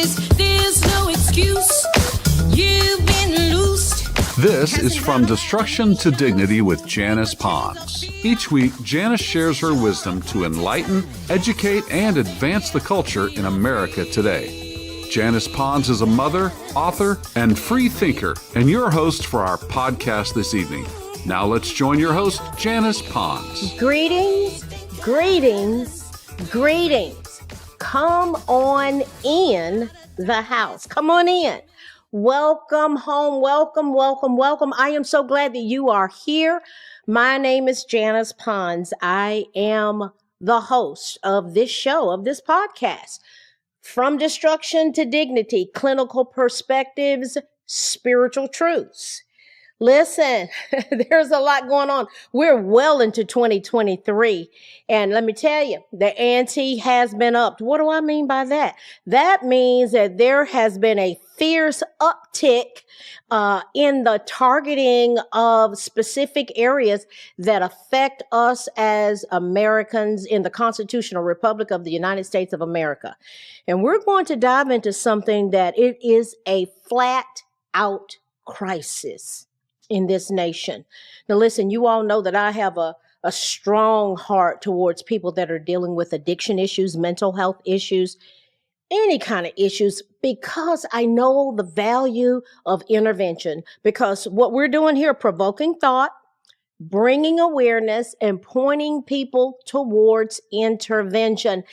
there's no excuse. You've been loosed. This is From Destruction to Dignity with Janice Ponds. Each week, Janice shares her wisdom to enlighten, educate, and advance the culture in America today. Janice Ponds is a mother, author, and free thinker, and your host for our podcast this evening. Now let's join your host, Janice Ponds. Greetings, greetings, greetings. Come on in the house. Come on in. Welcome home. Welcome, welcome, welcome. I am so glad that you are here. My name is Janice Ponds. I am the host of this show, of this podcast, From Destruction to Dignity, Clinical Perspectives, Spiritual Truths. Listen, there's a lot going on. We're well into 2023. And let me tell you, the ante has been upped. What do I mean by that? That means that there has been a fierce uptick in the targeting of specific areas that affect us as Americans in the Constitutional Republic of the United States of America. And we're going to dive into something that it is a flat out crisis in this nation. Now, listen, you all know that I have a strong heart towards people that are dealing with addiction issues, mental health issues, any kind of issues, because I know the value of intervention. Because what we're doing here, provoking thought, bringing awareness, and pointing people towards intervention.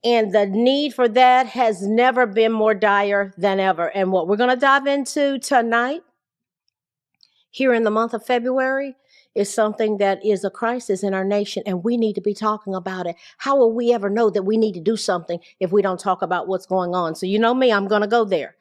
And the need for that has never been more dire than ever. And what we're going to dive into tonight, here in the month of February, is something that is a crisis in our nation, and we need to be talking about it. How will we ever know that we need to do something if we don't talk about what's going on? So you know me, I'm going to go there,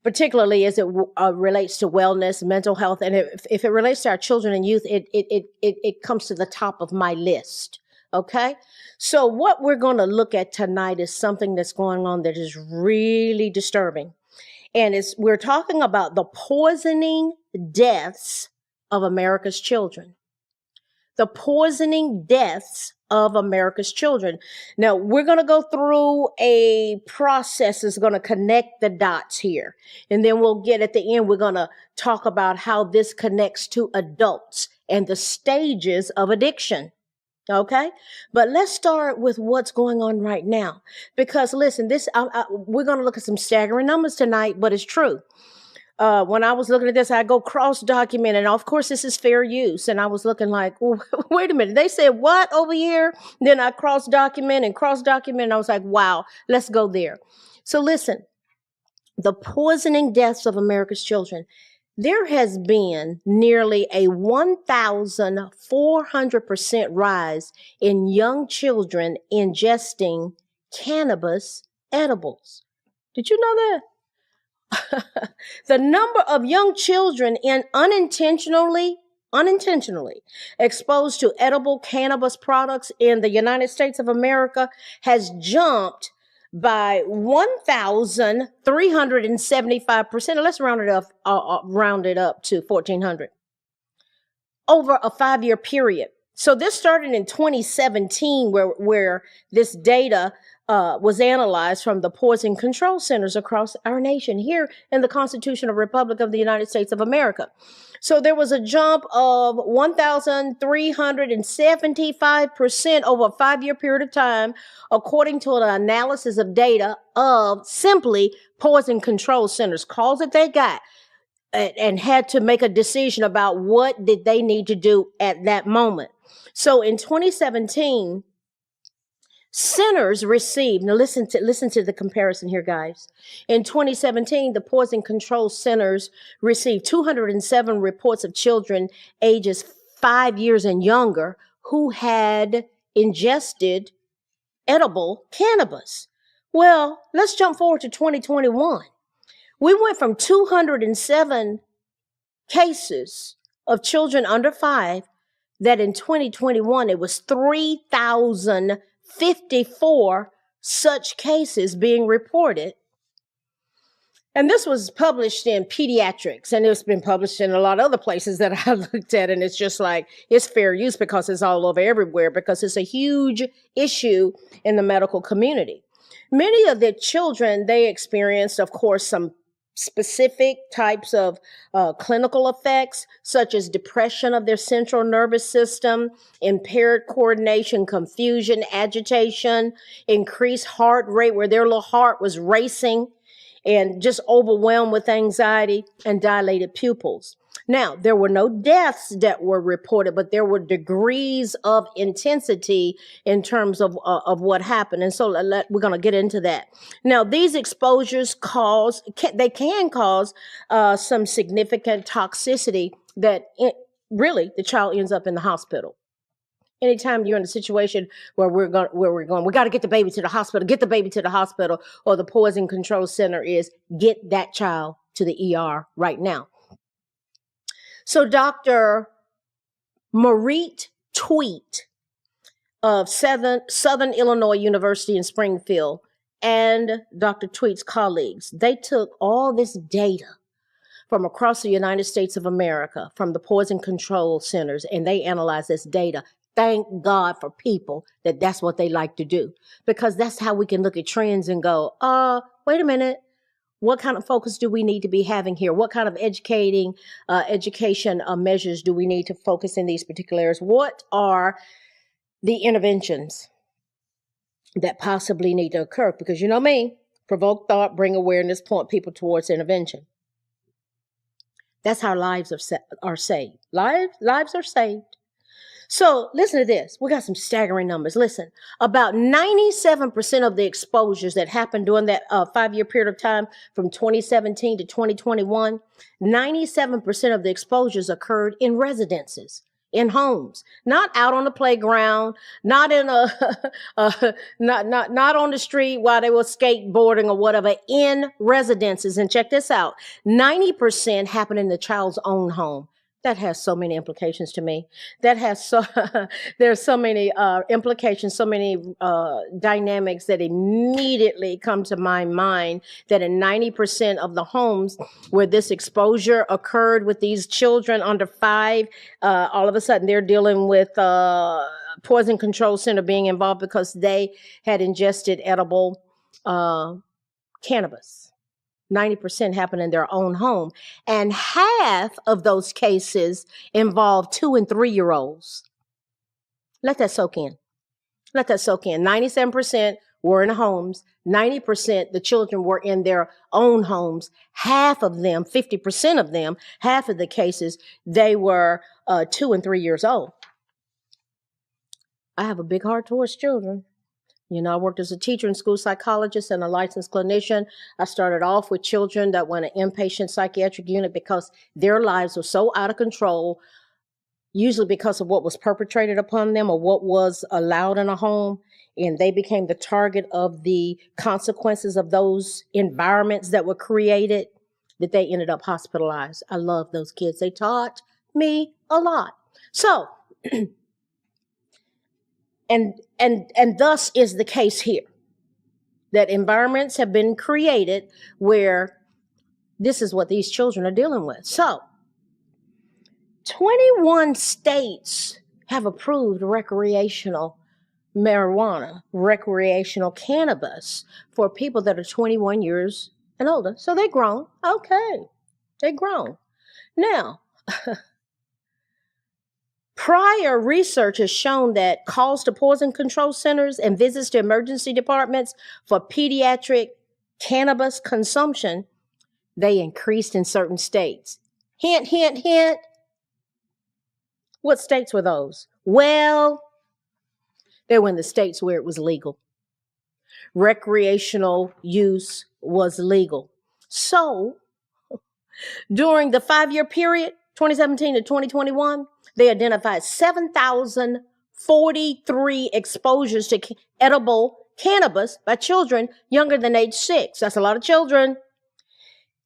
particularly as it relates to wellness, mental health, and if it relates to our children and youth, it comes to the top of my list. Okay, so what we're going to look at tonight is something that's going on that is really disturbing. And we're talking about the poisoning deaths of America's children. The poisoning deaths of America's children. Now, we're going to go through a process that's going to connect the dots here. And then we'll get at the end, we're going to talk about how this connects to adults and the stages of addiction. Okay, but let's start with what's going on right now. Because listen, we're going to look at some staggering numbers tonight, but it's true. When I was looking at this, I go cross-document, and of course, this is fair use. And I was looking like, well, wait a minute, they said what over here? Then I cross-document, and I was like, wow, let's go there. So listen, the poisoning deaths of America's children. There has been nearly a 1,400% rise in young children ingesting cannabis edibles. Did you know that? The number of young children unintentionally exposed to edible cannabis products in the United States of America has jumped by 1,375%. Let's round it up to 1,400 over a 5-year period. So this started in 2017, where this data was analyzed from the poison control centers across our nation here in the Constitutional Republic of the United States of America. So there was a jump of 1,375% over a 5-year period of time, according to an analysis of data of simply poison control centers, calls that they got, and had to make a decision about what did they need to do at that moment. So in 2017, centers received, now listen to the comparison here, guys. In 2017, the poison control centers received 207 reports of children ages 5 years and younger who had ingested edible cannabis. Well, let's jump forward to 2021. We went from 207 cases of children under 5 that in 2021, it was 3,054 such cases being reported. And this was published in Pediatrics, and it's been published in a lot of other places that I looked at, and it's just like, it's fair use because it's all over everywhere, because it's a huge issue in the medical community. Many of the children, they experienced, of course, some specific types of clinical effects, such as depression of their central nervous system, impaired coordination, confusion, agitation, increased heart rate where their little heart was racing, and just overwhelmed with anxiety, and dilated pupils. Now, there were no deaths that were reported, but there were degrees of intensity in terms of what happened. And so we're going to get into that. Now, these exposures can cause some significant toxicity that really the child ends up in the hospital. Anytime you're in a situation where we got to get the baby to the hospital, or the poison control center is get that child to the ER right now. So Dr. Marit Tweet of Southern Illinois University in Springfield and Dr. Tweet's colleagues, they took all this data from across the United States of America, from the poison control centers, and they analyzed this data. Thank God for people that's what they like to do, because that's how we can look at trends and go, wait a minute. What kind of focus do we need to be having here? What kind of education measures do we need to focus in these particular areas? What are the interventions that possibly need to occur? Because you know me, provoke thought, bring awareness, point people towards intervention. That's how lives are saved. Lives are saved. So listen to this. We got some staggering numbers. Listen, about 97% of the exposures that happened during that 5-year period of time from 2017 to 2021, 97% of the exposures occurred in residences, in homes, not out on the playground, not in not on the street while they were skateboarding or whatever, in residences. And check this out. 90% happened in the child's own home. That has so many implications to me. There's so many implications, so many dynamics that immediately come to my mind, that in 90% of the homes where this exposure occurred with these children under 5, all of a sudden they're dealing with poison control center being involved because they had ingested edible cannabis. 90% happen in their own home. And half of those cases involve 2 and 3-year-olds. Let that soak in. 97% were in homes. 90% the children were in their own homes. Half of them, 50% of them, half of the cases, they were 2 and 3 years old. I have a big heart towards children. You know, I worked as a teacher and school psychologist and a licensed clinician. I started off with children that went in an inpatient psychiatric unit because their lives were so out of control, usually because of what was perpetrated upon them or what was allowed in a home. And they became the target of the consequences of those environments that were created, that they ended up hospitalized. I love those kids. They taught me a lot. So, And thus is the case here, that environments have been created where this is what these children are dealing with. So 21 states have approved recreational marijuana, recreational cannabis for people that are 21 years and older. So they're grown. Okay, they're grown. Now, prior research has shown that calls to poison control centers and visits to emergency departments for pediatric cannabis consumption, they increased in certain states. Hint, hint, hint. What states were those? Well, they were in the states where it was legal. Recreational use was legal. So, during the 5-year period, 2017 to 2021, they identified 7,043 exposures to edible cannabis by children younger than age 6. That's a lot of children.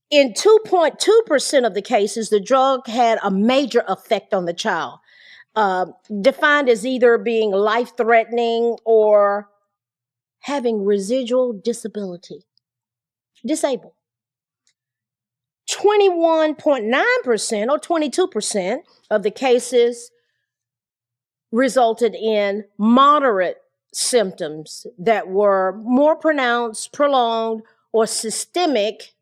In 2.2% of the cases, the drug had a major effect on the child, defined as either being life-threatening or having residual disability, disabled. 21.9% or 22% of the cases resulted in moderate symptoms that were more pronounced, prolonged, or systemic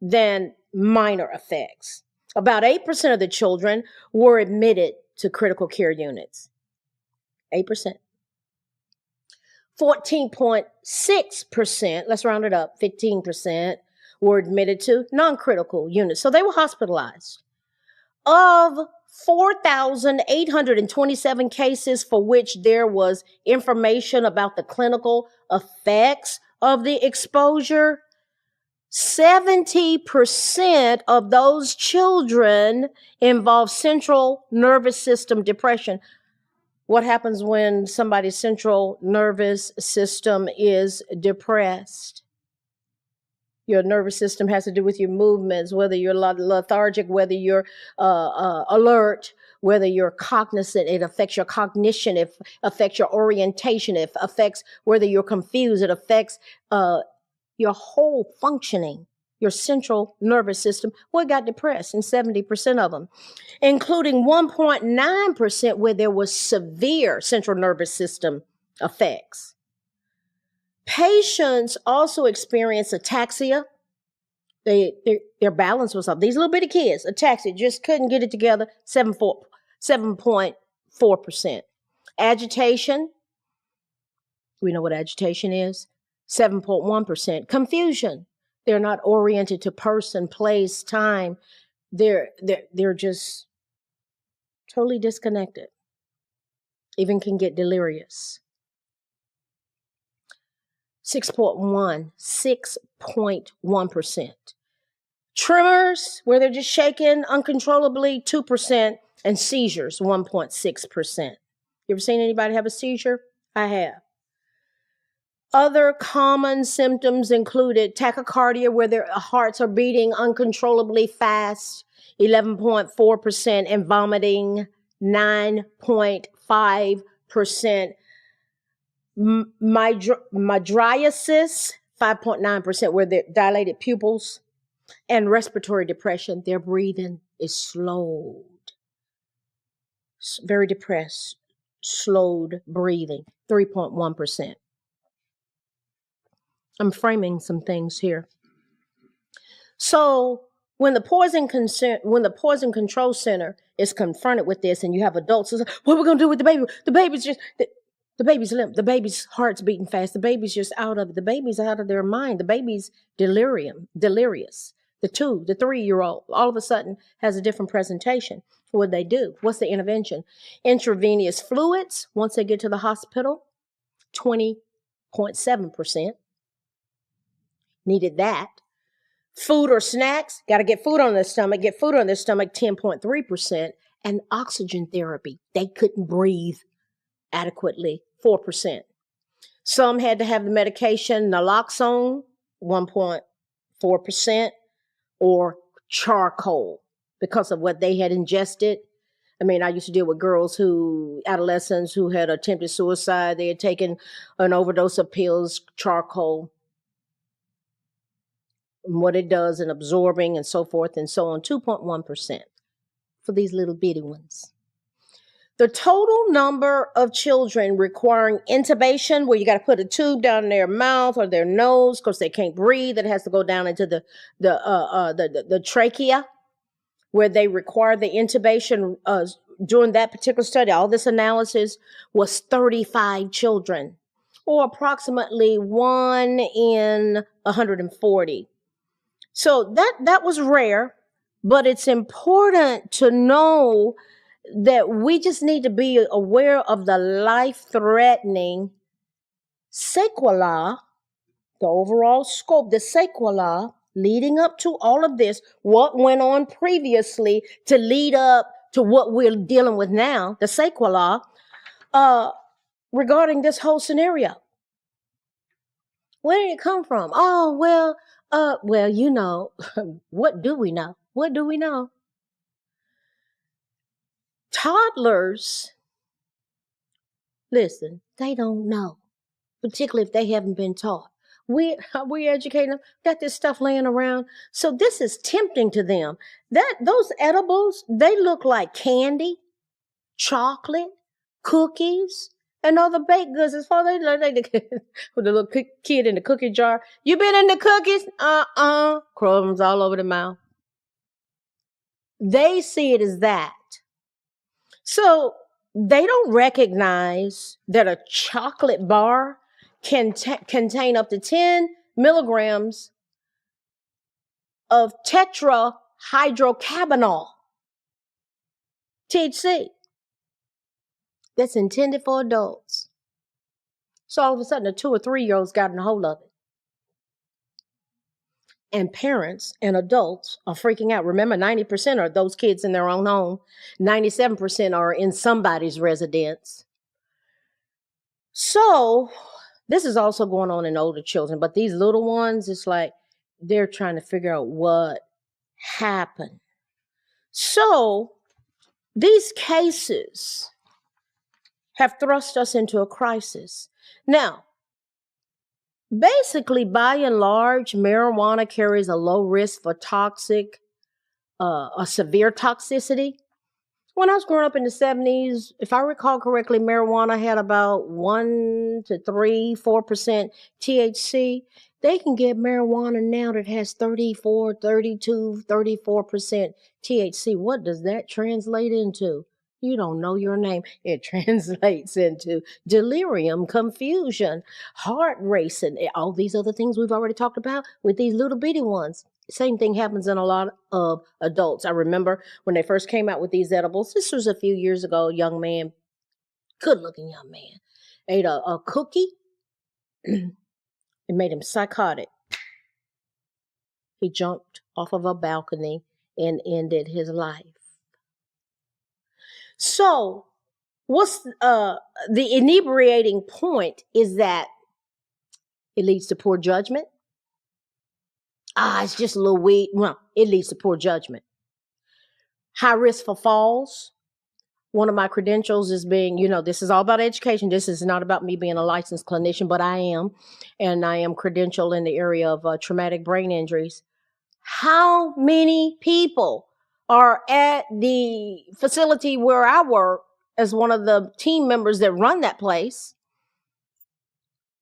than minor effects. About 8% of the children were admitted to critical care units. 8%. 14.6%, let's round it up, 15% were admitted to non-critical units. So they were hospitalized. Of 4,827 cases for which there was information about the clinical effects of the exposure, 70% of those children involve central nervous system depression. What happens when somebody's central nervous system is depressed? Your nervous system has to do with your movements, whether you're lethargic, whether you're alert, whether you're cognizant. It affects your cognition. It affects your orientation. It affects whether you're confused. It affects your whole functioning, your central nervous system. Well, it got depressed in 70% of them, including 1.9% where there was severe central nervous system effects. Patients also experience ataxia. Their balance was up. These little bitty kids, ataxia, just couldn't get it together, 7.4%. Agitation, we know what agitation is, 7.1%. Confusion, they're not oriented to person, place, time. They're just totally disconnected. Even can get delirious. 6.1%. Tremors, where they're just shaking uncontrollably, 2%, and seizures, 1.6%. You ever seen anybody have a seizure? I have. Other common symptoms included tachycardia, where their hearts are beating uncontrollably fast, 11.4%, and vomiting, 9.5%. Mydriasis, 5.9%, where they're dilated pupils, and respiratory depression, their breathing is slowed. Very depressed, slowed breathing, 3.1%. I'm framing some things here. So when the poison control center is confronted with this, and you have adults who say, "What are we gonna do with the baby? The baby's limp. The baby's heart's beating fast. The baby's just out of it. The baby's out of their mind. The baby's delirious." The 3-year-old, all of a sudden has a different presentation. What they do? What's the intervention? Intravenous fluids, once they get to the hospital, 20.7%. Needed that. Food or snacks, got to get food on their stomach, 10.3%. And oxygen therapy, they couldn't breathe adequately, 4%. Some had to have the medication naloxone, 1.4%, or charcoal because of what they had ingested. I mean, I used to deal with adolescents who had attempted suicide. They had taken an overdose of pills, charcoal, and what it does in absorbing and so forth and so on, 2.1% for these little bitty ones. The total number of children requiring intubation, where you got to put a tube down their mouth or their nose because they can't breathe, it has to go down into the trachea, where they require the intubation during that particular study. All this analysis was 35 children, or approximately 1 in 140. So that was rare, but it's important to know that we just need to be aware of the life-threatening sequelae, the overall scope, the sequelae leading up to all of this, what went on previously to lead up to what we're dealing with now, the sequelae, regarding this whole scenario. Where did it come from? Oh, well, you know, what do we know? What do we know? Toddlers, listen, they don't know, particularly if they haven't been taught. We educate them, got this stuff laying around. So this is tempting to them. Those edibles, they look like candy, chocolate, cookies. and all the baked goods. As far as they with the little kid in the cookie jar. You been in the cookies? Crumbs all over the mouth. They see it as that. So they don't recognize that a chocolate bar can contain up to 10 milligrams of tetrahydrocannabinol, THC, that's intended for adults. So all of a sudden, a 2 or 3-year-old's gotten a hold of it. And parents and adults are freaking out. Remember, 90% are those kids in their own home. 97% are in somebody's residence. So this is also going on in older children. But these little ones, it's like they're trying to figure out what happened. So these cases have thrust us into a crisis. Now, basically, by and large, marijuana carries a low risk for a severe toxicity. When I was growing up in the 70s, if I recall correctly, marijuana had about 1 to 4% THC. They can get marijuana now that has 34, 32, 34% THC. What does that translate into? You don't know your name. It translates into delirium, confusion, heart racing, all these other things we've already talked about with these little bitty ones. Same thing happens in a lot of adults. I remember when they first came out with these edibles, this was a few years ago, a young man, good-looking young man, ate a cookie. It made him psychotic. He jumped off of a balcony and ended his life. So what's the inebriating point is that it leads to poor judgment. It's just a little weed. Well, it leads to poor judgment. High risk for falls. One of my credentials is being, this is all about education. This is not about me being a licensed clinician, but I am. And I am credentialed in the area of traumatic brain injuries. How many people are at the facility where I work as one of the team members that run that place?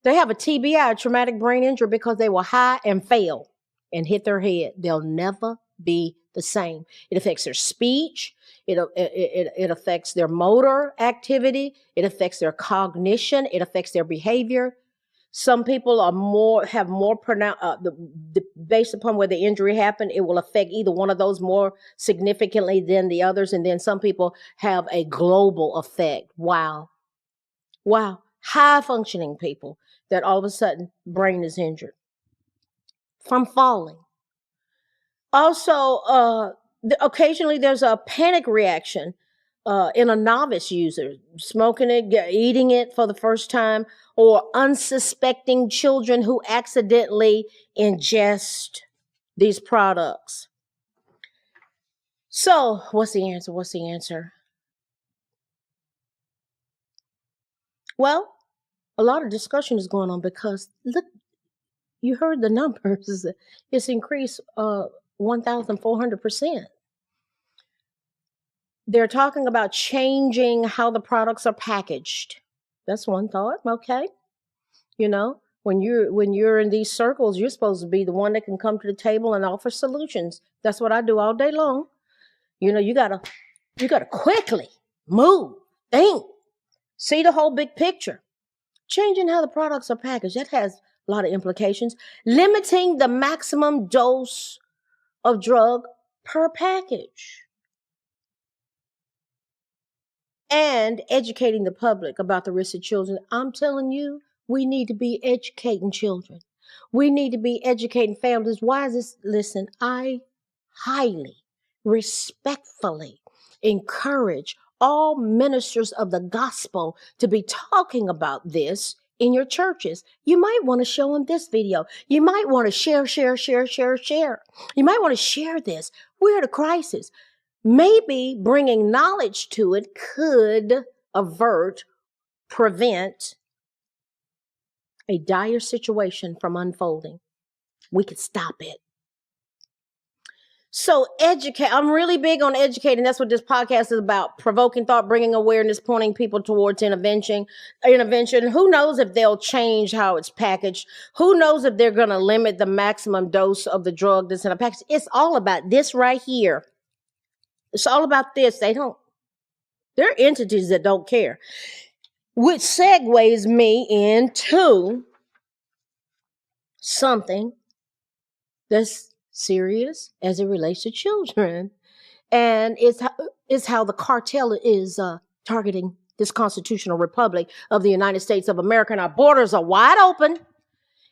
They have a TBI, traumatic brain injury, because they were high and fell and hit their head. They'll never be the same. It affects their speech. It affects their motor activity. It affects their cognition. It affects their behavior. Some people have more pronounced, based upon where the injury happened, it will affect either one of those more significantly than the others. And then some people have a global effect. Wow. High functioning people that all of a sudden brain is injured from falling. Also, occasionally there's a panic reaction in a novice user, smoking it, eating it for the first time, or unsuspecting children who accidentally ingest these products. So what's the answer? Well, a lot of discussion is going on because, look, you heard the numbers. It's increased 1,400%. They're talking about changing how the products are packaged. That's one thought. Okay. When you're in these circles, you're supposed to be the one that can come to the table and offer solutions. That's what I do all day long. You gotta quickly move, think, see the whole big picture. Changing how the products are packaged, that has a lot of implications. Limiting the maximum dose of drug per package. And educating the public about the risks of children. I'm telling you, we need to be educating children. We need to be educating families. Why is this? Listen, I highly, respectfully encourage all ministers of the gospel to be talking about this in your churches. You might want to show them this video. You might want to share. You might want to share this. We're at a crisis. Maybe bringing knowledge to it could prevent a dire situation from unfolding. We could stop it. So educate. I'm really big on educating. That's what this podcast is about. Provoking thought, bringing awareness, pointing people towards intervention. Who knows if they'll change how it's packaged? Who knows if they're going to limit the maximum dose of the drug that's in a package? It's all about this right here. It's all about this. There are entities that don't care. Which segues me into something that's serious as it relates to children. And it's how the cartel is targeting this constitutional republic of the United States of America. And our borders are wide open.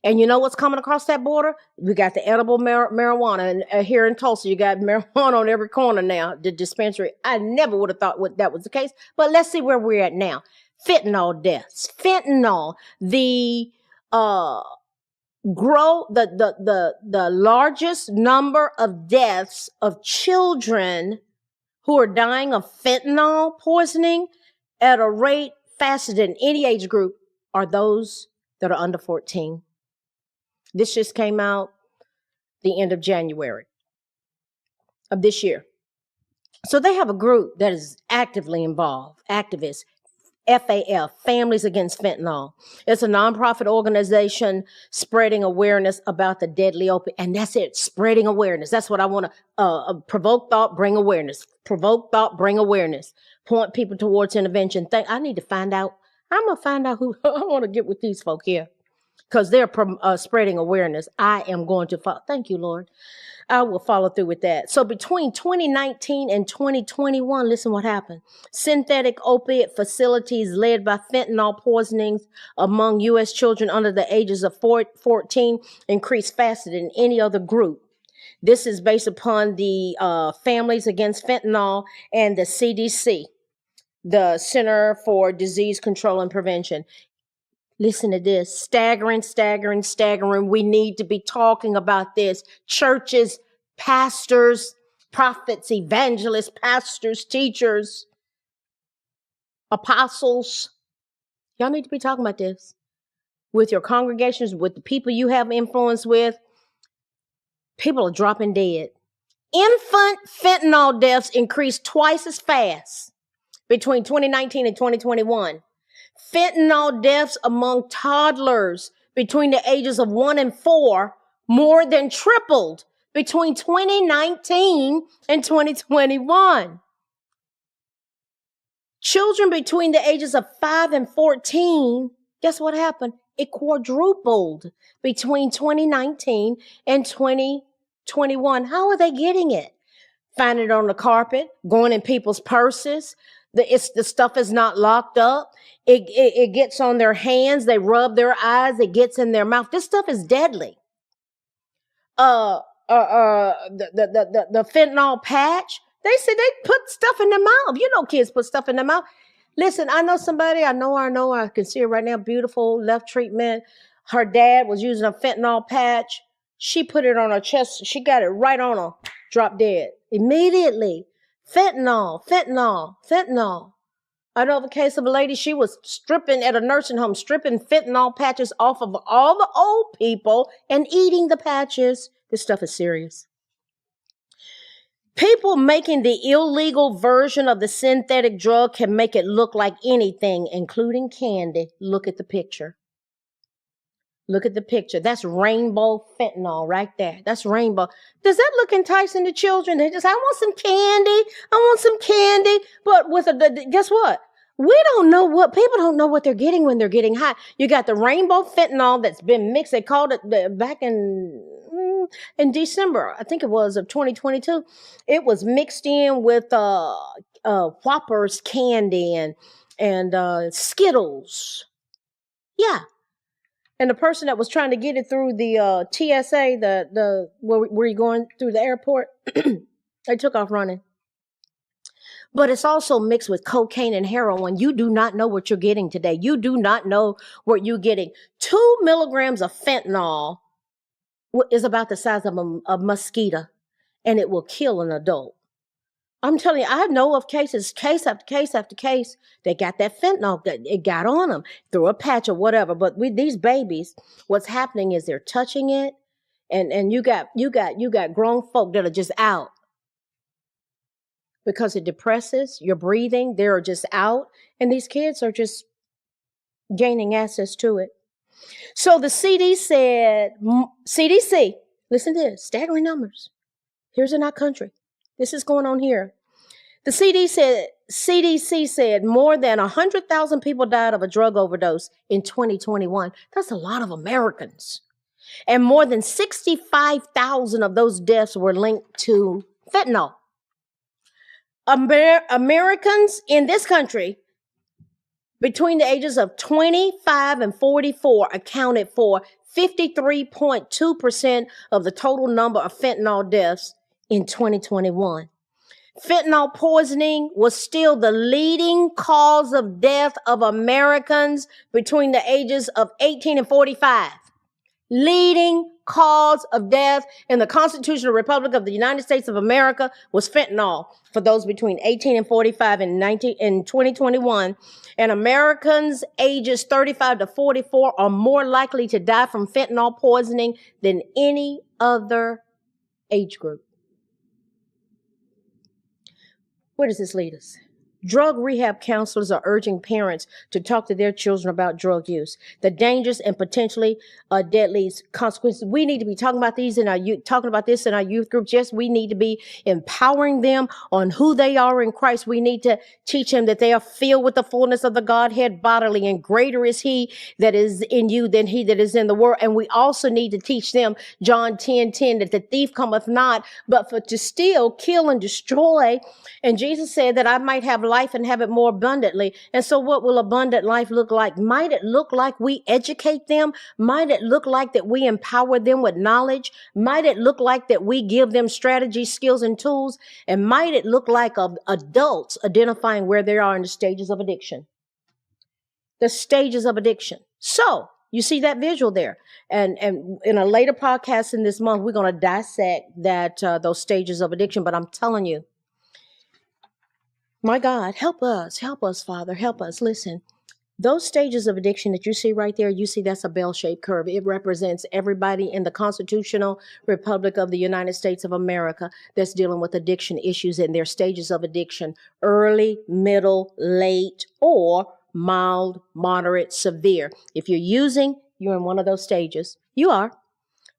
And you know what's coming across that border? We got the edible marijuana. And here in Tulsa, you got marijuana on every corner now, the dispensary. I never would have thought that was the case. But let's see where we're at now. Fentanyl deaths. Fentanyl, the largest number of deaths of children who are dying of fentanyl poisoning at a rate faster than any age group are those that are under 14. This just came out the end of January of this year. So they have a group that is actively involved, activists, FAF, Families Against Fentanyl. It's a nonprofit organization spreading awareness about the deadly opiate. And that's it, spreading awareness. That's what I want to provoke thought, bring awareness. Provoke thought, bring awareness. Point people towards intervention. I need to find out. I'm going to find out who I want to get with these folk here because they're spreading awareness. I am going to follow. Thank you, Lord. I will follow through with that. So between 2019 and 2021, listen what happened. Synthetic opiate facilities led by fentanyl poisonings among U.S. children under the ages of 14 increased faster than any other group. This is based upon the Families Against Fentanyl and the CDC, the Center for Disease Control and Prevention. Listen to this. Staggering. We need to be talking about this. Churches, pastors, prophets, evangelists, pastors, teachers, apostles. Y'all need to be talking about this with your congregations, with the people you have influence with. People are dropping dead. Infant fentanyl deaths increased twice as fast between 2019 and 2021. Fentanyl deaths among toddlers between the ages of 1 and 4 more than tripled between 2019 and 2021. Children between the ages of 5 and 14, guess what happened? It quadrupled between 2019 and 2021. How are they getting it? Finding it on the carpet, going in people's purses. The stuff is not locked up. It gets on their hands. They rub their eyes. It gets in their mouth. This stuff is deadly. The fentanyl patch. They said they put stuff in their mouth. You know, kids put stuff in their mouth. Listen, I know somebody. I know. I can see her right now. Beautiful, left treatment. Her dad was using a fentanyl patch. She put it on her chest. She got it right on her. Dropped dead immediately. Fentanyl. I know of a case of a lady, she was stripping at a nursing home, stripping fentanyl patches off of all the old people and eating the patches. This stuff is serious. People making the illegal version of the synthetic drug can make it look like anything, including candy. Look at the picture. Look at the picture. That's rainbow fentanyl right there. That's rainbow. Does that look enticing to children? They just, I want some candy. But guess what? People don't know what they're getting when they're getting high. You got the rainbow fentanyl that's been mixed. They called it back in December, I think it was, of 2022. It was mixed in with Whoppers candy and Skittles. Yeah. And the person that was trying to get it through the TSA, where you're going through the airport, they took off running. But it's also mixed with cocaine and heroin. You do not know what you're getting today. You do not know what you're getting. 2 milligrams of fentanyl is about the size of a mosquito, and it will kill an adult. I'm telling you, I know of cases, case after case after case, they got that fentanyl, it got on them through a patch or whatever. But with these babies, what's happening is they're touching it. And you got grown folk that are just out because it depresses your breathing. They're just out, and these kids are just gaining access to it. So the CDC, listen to this, staggering numbers. Here's in our country. This is going on here. The CDC said more than 100,000 people died of a drug overdose in 2021. That's a lot of Americans. And more than 65,000 of those deaths were linked to fentanyl. Americans in this country between the ages of 25 and 44 accounted for 53.2% of the total number of fentanyl deaths in 2021. Fentanyl poisoning was still the leading cause of death of Americans between the ages of 18 and 45. Leading cause of death in the Constitutional Republic of the United States of America was fentanyl for those between 18 and 45 in 2021. And Americans ages 35 to 44 are more likely to die from fentanyl poisoning than any other age group. Where does this lead us? Drug rehab counselors are urging parents to talk to their children about drug use, the dangers and potentially deadly consequences. We need to be talking about these in our youth, talking about this in our youth groups. Yes, we need to be empowering them on who they are in Christ. We need to teach them that they are filled with the fullness of the Godhead bodily, and greater is He that is in you than he that is in the world. And we also need to teach them John 10:10, that the thief cometh not but for to steal, kill, and destroy. And Jesus said that I might have life and have it more abundantly. And so what will abundant life look like? Might it look like we educate them? Might it look like that we empower them with knowledge? Might it look like that we give them strategy, skills, and tools? And might it look like adults identifying where they are in the stages of addiction? The stages of addiction. So you see that visual there. And in a later podcast in this month, we're going to dissect that those stages of addiction. But I'm telling you, my God, help us, Father, help us. Listen, those stages of addiction that you see right there, you see that's a bell-shaped curve. It represents everybody in the Constitutional Republic of the United States of America that's dealing with addiction issues and their stages of addiction: early, middle, late, or mild, moderate, severe. If you're using, you're in one of those stages. You are.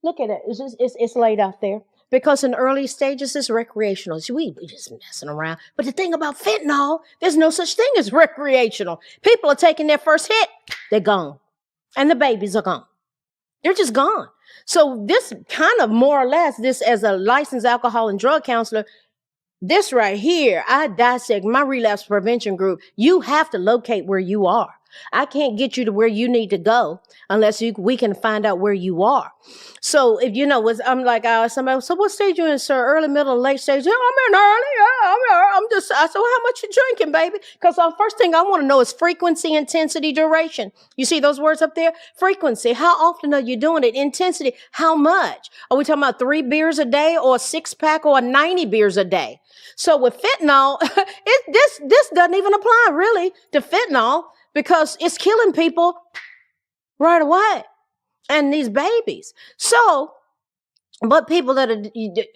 Look at it. It's laid out there. Because in early stages, it's recreational. See, we just messing around. But the thing about fentanyl, there's no such thing as recreational. People are taking their first hit, they're gone. And the babies are gone. They're just gone. So this kind of more or less, this as a licensed alcohol and drug counselor, this right here, I dissect my relapse prevention group. You have to locate where you are. I can't get you to where you need to go unless we can find out where you are. So if you know, I'm like, somebody, so what stage you in, sir? Early, middle, late stage? Yeah, I'm in early. Yeah, I'm just, I said, well, how much you drinking, baby? Because the first thing I want to know is frequency, intensity, duration. You see those words up there? Frequency. How often are you doing it? Intensity. How much? Are we talking about 3 beers a day or a 6-pack or 90 beers a day? So with fentanyl, this doesn't even apply really to fentanyl, because it's killing people right away, and these babies. So, but people that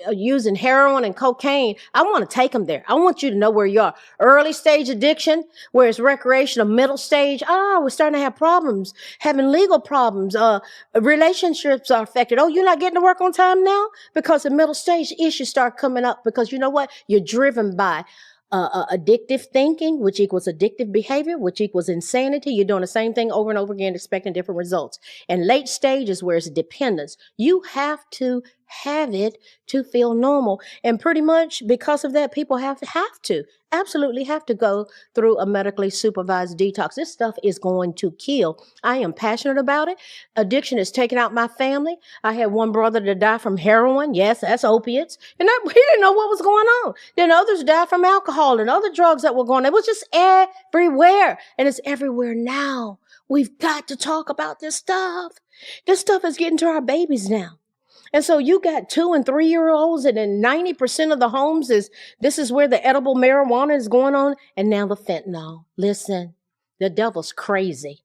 are using heroin and cocaine, I want to take them there. I want you to know where you are. Early stage addiction, where it's recreational. Middle stage, we're starting to have problems, having legal problems. Relationships are affected. Oh, you're not getting to work on time now? Because the middle stage issues start coming up, because you know what? You're driven by addictive thinking, which equals addictive behavior, which equals insanity. You're doing the same thing over and over again, expecting different results. And late stages, where it's dependence. You have to have it to feel normal. And pretty much because of that, people absolutely have to go through a medically supervised detox. This stuff is going to kill. I am passionate about it. Addiction is taking out my family. I had one brother that died from heroin. Yes, that's opiates. And he didn't know what was going on. Then others died from alcohol and other drugs that were going on. It was just everywhere. And it's everywhere now. We've got to talk about this stuff. This stuff is getting to our babies now. And so you got 2- and 3-year-olds, and then 90% of the homes this is where the edible marijuana is going on. And now the fentanyl. Listen, the devil's crazy.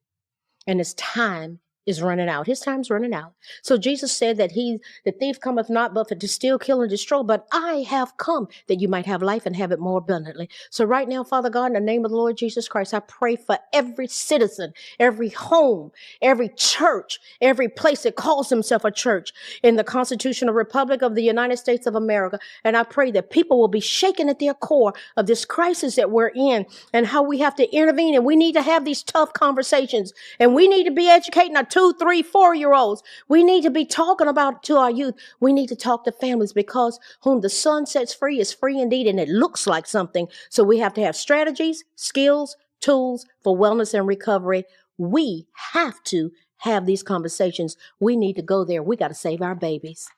And his time is running out. His time's running out. So Jesus said that the thief cometh not but for to steal, kill, and destroy. But I have come that you might have life and have it more abundantly. So right now, Father God, in the name of the Lord Jesus Christ, I pray for every citizen, every home, every church, every place that calls himself a church in the Constitutional Republic of the United States of America. And I pray that people will be shaken at their core of this crisis that we're in and how we have to intervene. And we need to have these tough conversations. And we need to be educating our 2, 3, 4-year-olds. We need to be talking about to our youth. We need to talk to families because whom the Son sets free is free indeed. And it looks like something. So we have to have strategies, skills, tools for wellness and recovery. We have to have these conversations. We need to go there. We got to save our babies.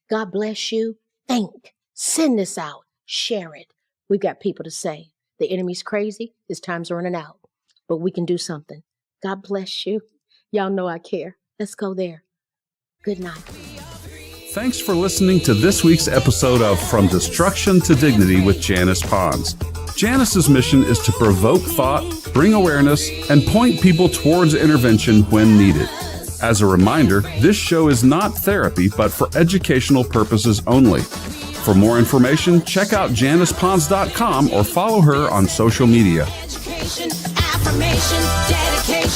God bless you. Think. Send this out. Share it. We've got people to say. The enemy's crazy. His time's running out. But we can do something. God bless you. Y'all know I care. Let's go there. Good night. Thanks for listening to this week's episode of From Destruction to Dignity with Janice Ponds. Janice's mission is to provoke thought, bring awareness, and point people towards intervention when needed. As a reminder, this show is not therapy, but for educational purposes only. For more information, check out janiceponds.com or follow her on social media. Education, affirmation, dedication.